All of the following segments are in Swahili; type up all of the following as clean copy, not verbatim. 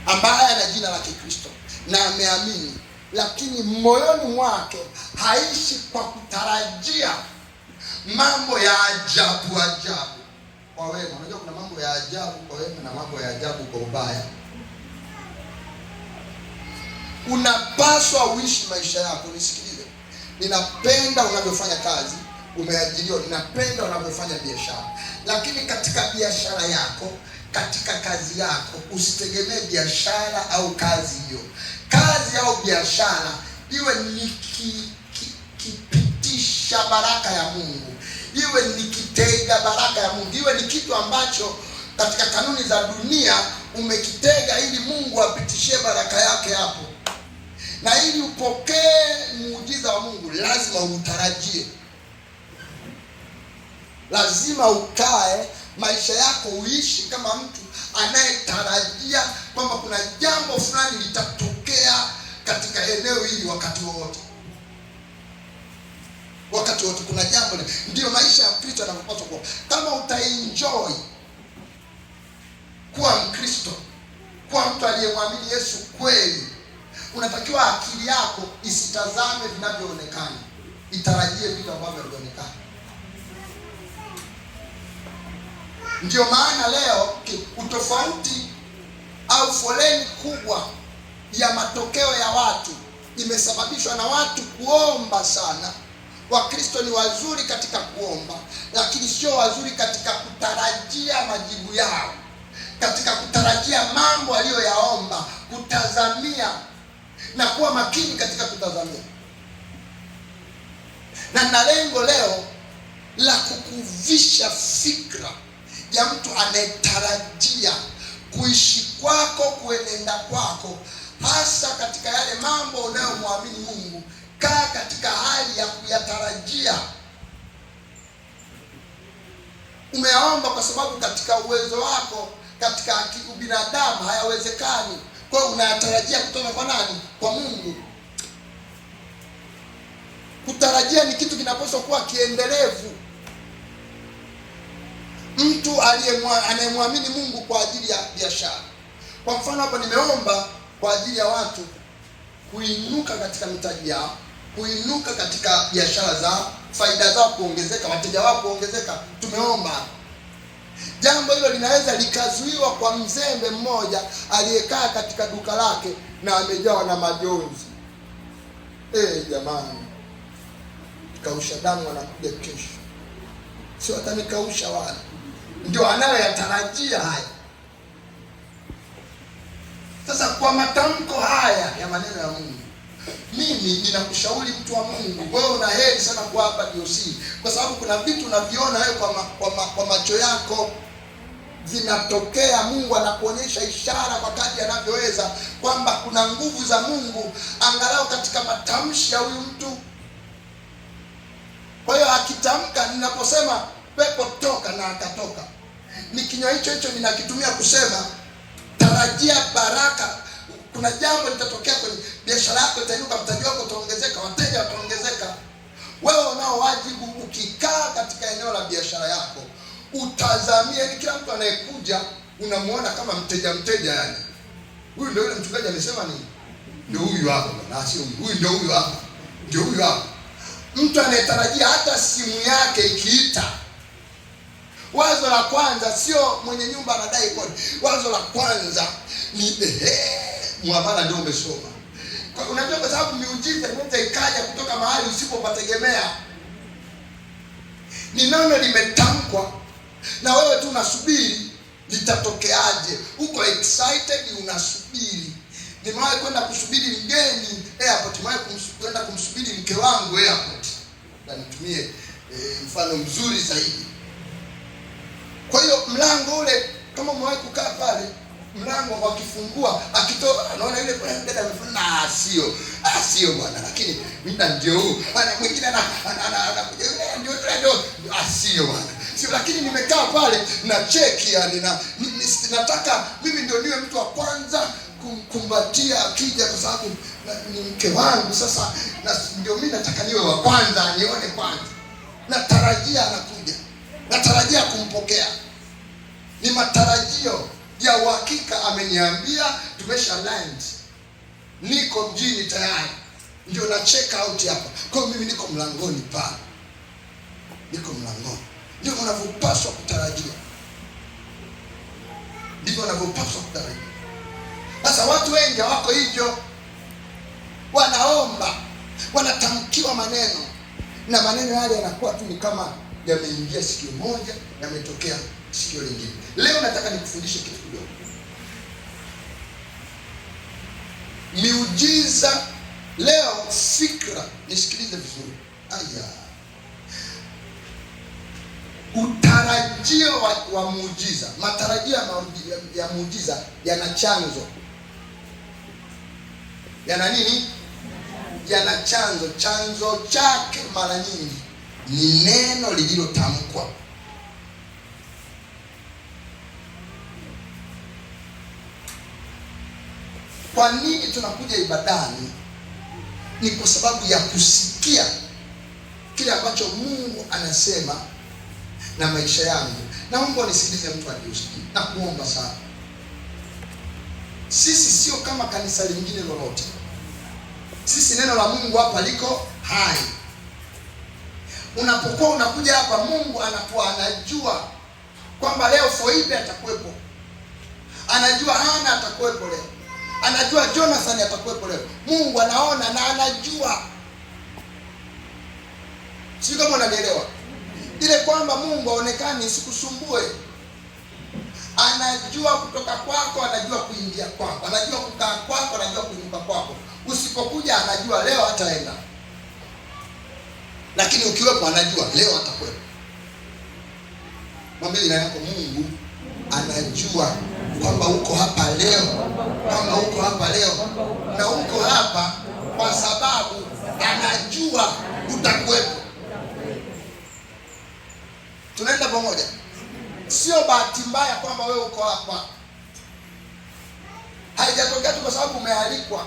ambaye ana jina la Kikristo na ameamini, lakini moyoni mwake haishi kwa kutarajia mambo ya ajabu kwa wema. Unajua kuna mambo ya ajabu kwa wema na mambo ya ajabu kwa ubaya. Unapaswa uishi maisha yako. Nisikilize, ninapenda unavyofanya kazi, umeajiriwa, ninapenda unavyofanya biashara, lakini katika biashara yako, katika kazi yako, usitegemee biashara au kazi hiyo. Kazi au biashara iwe ni kipitisha baraka ya Mungu, iwe ni kitega baraka ya Mungu, iwe ni kitu ambacho katika kanuni za dunia umekitega ili Mungu apitishie baraka yake hapo. Na ili upokee muujiza wa Mungu lazima utarajie. Lazima ukae maisha yako uishi kama mtu anayetarajia kwamba kuna jambo fulani litatokea katika eneo hili wakati wote. Wakati wote kuna jambo. Ndio maisha ya Mkristo yanapaswa kuwa. Kama utaenjoy kuwa Mkristo, kuwa mtu aliyemwamini Yesu kweli, unatakiwa akili yako isitazame vinavyoonekana, itarajie vitu ambavyo vinaonekana. Ndio maana leo utofauti au foleni kubwa ya matokeo ya watu imesababishwa na watu kuomba sana. Wakristo ni wazuri katika kuomba, lakini sio wazuri katika kutarajia majibu yao, katika kutarajia mambo aliyoyaomba, kutazamia na kuwa makini katika kutazamia. Na lengo leo la kukuvisha fikra ya mtu anayetarajia kuishi kwako, kuenenda kwako, hasa katika yale mambo unayomwamini Mungu. Kaa katika hali ya kuyatarajia. Umeomba kwa sababu katika uwezo wako, katika binadamu hayawezekani. Kwa hiyo unayatarajia kutoka kwa nani? Kwa Mungu. Kutarajia ni kitu kinapaswa kuwa kiendelevu. Mtu anayemwamini Mungu kwa ajili ya biashara. Kwa mfano hapa nimeomba kwa ajili ya watu kuinuka katika mitaji yao, kuinuka katika biashara zao, faida zao kuongezeka, wateja wao kuongezeka. Tumeomba. Jambo hilo linaweza likazuiwa kwa mzembe mmoja aliyekaa katika duka lake na amejawa na majonzi. Jamani, kausha damu anakuja kesho. Sio atanikausha wala. Ndio anayoyatarajia haya. Sasa kwa matamko haya ya maneno ya Mungu, mimi ninakushauri mtu wa Mungu, wewe una heri sana kwa hapa DOC, kwa sababu kuna vitu unaviona wewe kwa macho yako vinatokea. Mungu anakuonyesha ishara kwa kadri anavyoweza kwamba kuna nguvu za Mungu angalau katika matamshi ya huyu mtu. Kwa hiyo akitamka, ninaposema pepo toka na akatoka, ni kinywa hicho ninakitumia kusema tarajia baraka. Kuna jambo litatokea kwenye biashara yako, itainuka, mtaji wako utaongezeka, wateja wataongezeka. Wewe unao wajibu, ukikaa katika eneo la biashara yako, utazamie. Ni kila mtu anayekuja unamuona kama mteja yani. Huyu ndio yule mchungaji amesema nini? Ndio huyu hapa, na sio huyu. Ndio huyu hapa. Ndio huyu hapa. Mtu anayetarajia hata simu yake ikiita, wazo la kwanza sio mwenye nyumba anadai kodi. Wazo la kwanza ni muamala ndio umesoma. Unajua, kwa sababu miujiza inaweza ikaja kutoka mahali usipopategemea. Ni neno limetamkwa na wewe tu unasubiri litatokeaje. Uko excited, unasubiri. Nimewahi kwenda kusubiri mgeni airport, nimewahi kwenda kumsubiri mke wangu airport. Na nitumie mfano mzuri zaidi. Kwa hiyo mlango ule, kama umewahi kukaa pale, mlango wakifungua, akitoka anaona ile dada amefunga, sio bwana, lakini mimi ndio huu. Ana mwingine anakuja ndio sio bwana. Sio, lakini nimekaa pale na cheki, yani nataka mimi ndio niwe mtu wa kwanza kumkumbatia akija, kwa sababu ni mke wangu. Sasa ndio mimi nataka niwe wa kwanza, nione kwanza. Natarajia anakuja, natarajia kumpokea. Ni matarajio ya uhakika. Ameniambia tumesha land, niko mjini tayari, ndio na check out hapa. Kwa hiyo mimi niko mlangoni pale, niko mlangoni. Ndio unavyopaswa kutarajia, ndivyo unavyopaswa kutarajia. Sasa watu wengi wako hivyo, wanaomba, wanatamkiwa maneno, na maneno yale yanakuwa tu ni kama yameingia sikio moja, yametokea sikio lingine. Leo nataka nikufundishe kitu kidogo. Miujiza leo, fikra, nisikilize vizuri. Utarajio wa muujiza, matarajio ya muujiza yana chanzo. Yana nini? Yana chanzo. Chanzo chake mara nyingi ni neno lililotamkwa. Kwa nini tunakuja ibadani? Ni kwa sababu ya kusikia kile ambacho Mungu anasema na maisha yangu. Na Mungu anisikilize, mtu aliusikia na kuomba sana. Sisi sio kama kanisa lingine lolote. Sisi neno la Mungu hapa liko hai. Unapokuwa unakuja hapa, Mungu anakuwa anajua kwamba leo Foibe atakuwepo, anajua Hana atakuwepo leo, anajua Jonathan atakuwepo leo. Mungu anaona na anajua. Sio kama unanielewa? Ile kwamba Mungu aonekane isikusumbue. Anajua kutoka kwako, anajua kuingia kwako, anajua kukaa kwako, anajua kuinuka kwako. Usipokuja anajua leo hataenda, lakini ukiwepo anajua leo atakuwepo. Mwambie jirani yako, Mungu anajua kwamba uko hapa leo, kwamba uko hapa leo, na uko hapa kwa sababu anajua utakuwepo. Tunaenda pamoja? Sio bahati mbaya kwamba wewe uko hapa. Haijatokea tu kwa sababu umealikwa.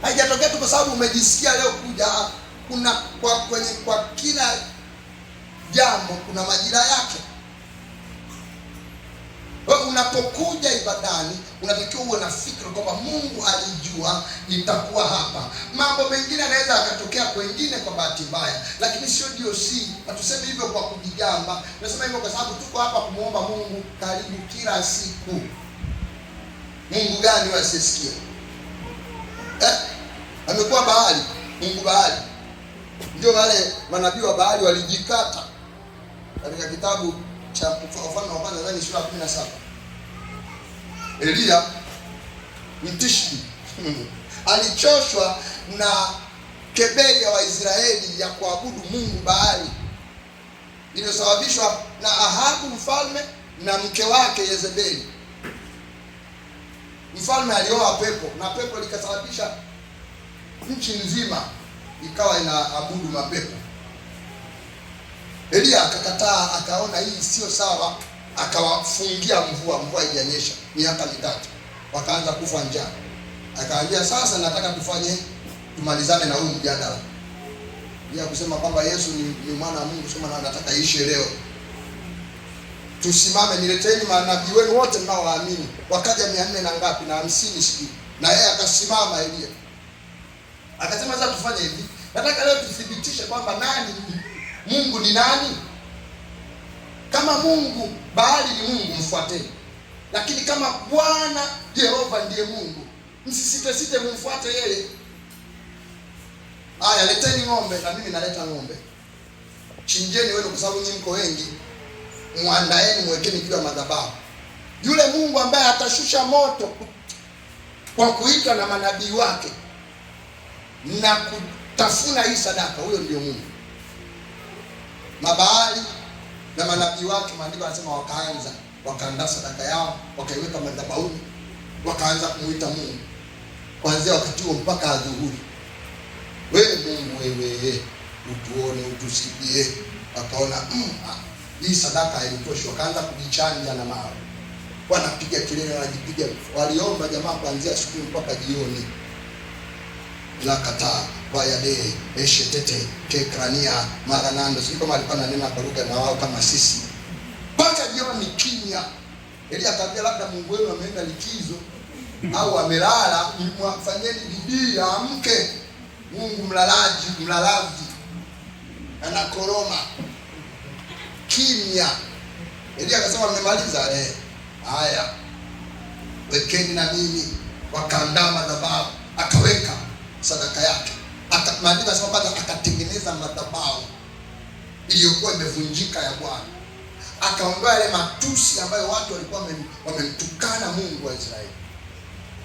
Haijatokea tu kwa sababu umejisikia leo kuja. Kuna kwa kila jambo kuna majira yake. Wewe unapokuja ibadani unatakiwa uwe na fikra kwamba Mungu alijua nitakuwa hapa. Mambo mengine yanaweza yakatokea kwengine kwa bahati mbaya, lakini sio ndio. Hatusemi hivyo kwa kujigamba. Tunasema hivyo kwa sababu tuko hapa kumuomba Mungu karibu kila siku. Mungu gani wasisikia? Amekuwa Baali, Mungu Baali. Ndio wale manabii wa Baali walijikata. Katika kitabu cha Wafalme wa Kwanza ndani sura 17. Elia Mtishbi alichoshwa na kebeli ya Waisraeli ya kuabudu Mungu Baali, iliyosababishwa na Ahabu mfalme na mke wake Yezebeli. Mfalme alioa pepo, na pepo likasababisha nchi nzima ikawa inaabudu mapepo. Elia akakataa, akaona hii sio sawa, akawafungia mvua haijanyesha miaka 3. Wakaanza kufa njaa. Akaambia sasa nataka tumalizane na huu mjadala. Bila kusema kwamba Yesu ni mwana wa Mungu, sema na nataka iishe leo. Tusimame, nileteni manabii wenu wote mnaowaamini. Wakaja 400 na ngapi na 50 siku. Na yeye akasimama Elia. Akasema sasa tufanye hivi. Nataka leo tuthibitishe kwamba Mungu ni nani? Kama Mungu Baali ni Mungu, mfuateni. Lakini kama Bwana Jehova ndiye Mungu, msisite mumfuate yeye. Haya, leteni ng'ombe, na mimi naleta ng'ombe. Chinjeni wewe, kwa sababu nyinyi mko wengi. Muandaeni, mwekeni juu ya madhabahu. Yule Mungu ambaye atashusha moto kwa kuitwa na manabii wake na kutafuna hii sadaka, huyo ndio Mungu. Mabaali na manabii wake, maandiko yanasema wakaandaa sadaka yao, wakaiweka madhabahuni, wakaanza kumuita Mungu kuanzia wakati huo mpaka adhuhuri. Wewe Mungu, wewe utuone, utusikie. Wakaona hii sadaka haitoshi, wakaanza kujichanja na mawe, wanapiga kelele, wanajipiga. Waliomba jamaa kuanzia asubuhi mpaka jioni. La kataa kwa yade eshetete kekrania maranando, sio kama alikuwa ananena kwa lugha na wao kama sisi. Mpaka jioni kimya. Elia akamwambia labda Mungu wenu ameenda likizo au amelala, fanyeni bidii amke. Mungu mlalaji anakoroma kimya. Elia akasema mmemaliza? Haya, wekeni na mimi. Wakaandaa madhabahu, akaweka sadaka yake. Maandiko yanasema kwanza akatengeneza madhabahu iliyokuwa imevunjika ya Bwana. Akaondoa yale matusi ambayo watu walikuwa wamemtukana Mungu wa Israeli.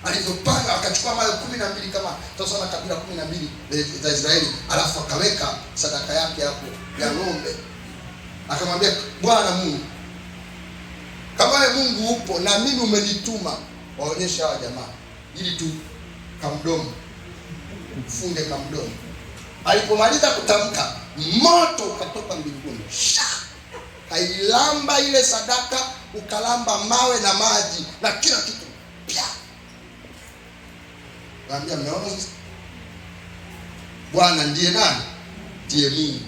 Alivyopanga akachukua mawe 12 kama tutasoma kabila 12 za Israeli, alafu akaweka sadaka yake hapo ya ng'ombe. Akamwambia Bwana Mungu, kama wewe Mungu upo na mimi umenituma waonyeshe hawa jamaa ili tu kamdomo funge kamdomo. Alipomaliza kutamka, moto ukatoka mbinguni, kailamba ile sadaka, ukalamba mawe na maji na kila kitu. Kaambia mmeona sasa? Bwana ndiye nani? Ndiye Mungu.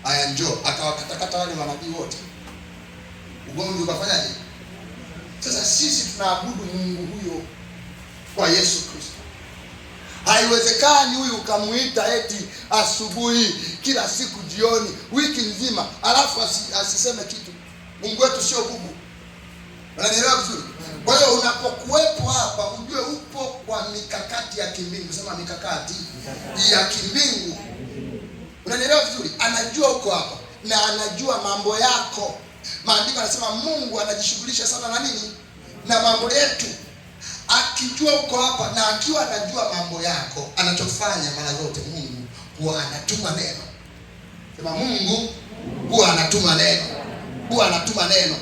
Aya, njoo. Akawakatakata wale manabii wote. Ugomvi ukafanyaje? Sasa sisi tunaabudu Mungu huyo kwa Yesu Kristo. Haiwezekani huyu ukamuita eti asubuhi, kila siku jioni, wiki nzima, alafu asiseme kitu. Mungu wetu sio bubu. Unanielewa vizuri? Kwa hiyo unapokuwepo hapa ujue upo kwa mikakati ya kimbingu. Sema mikakati ya kimbingu. Unanielewa vizuri? Anajua uko hapa na anajua mambo yako. Maandiko yanasema Mungu anajishughulisha sana na nini? Na mambo yetu. Akijua uko hapa na akiwa anajua mambo yako, anachofanya mara zote Mungu huwa anatuma neno. Sema Mungu huwa anatuma neno. Huwa anatuma neno.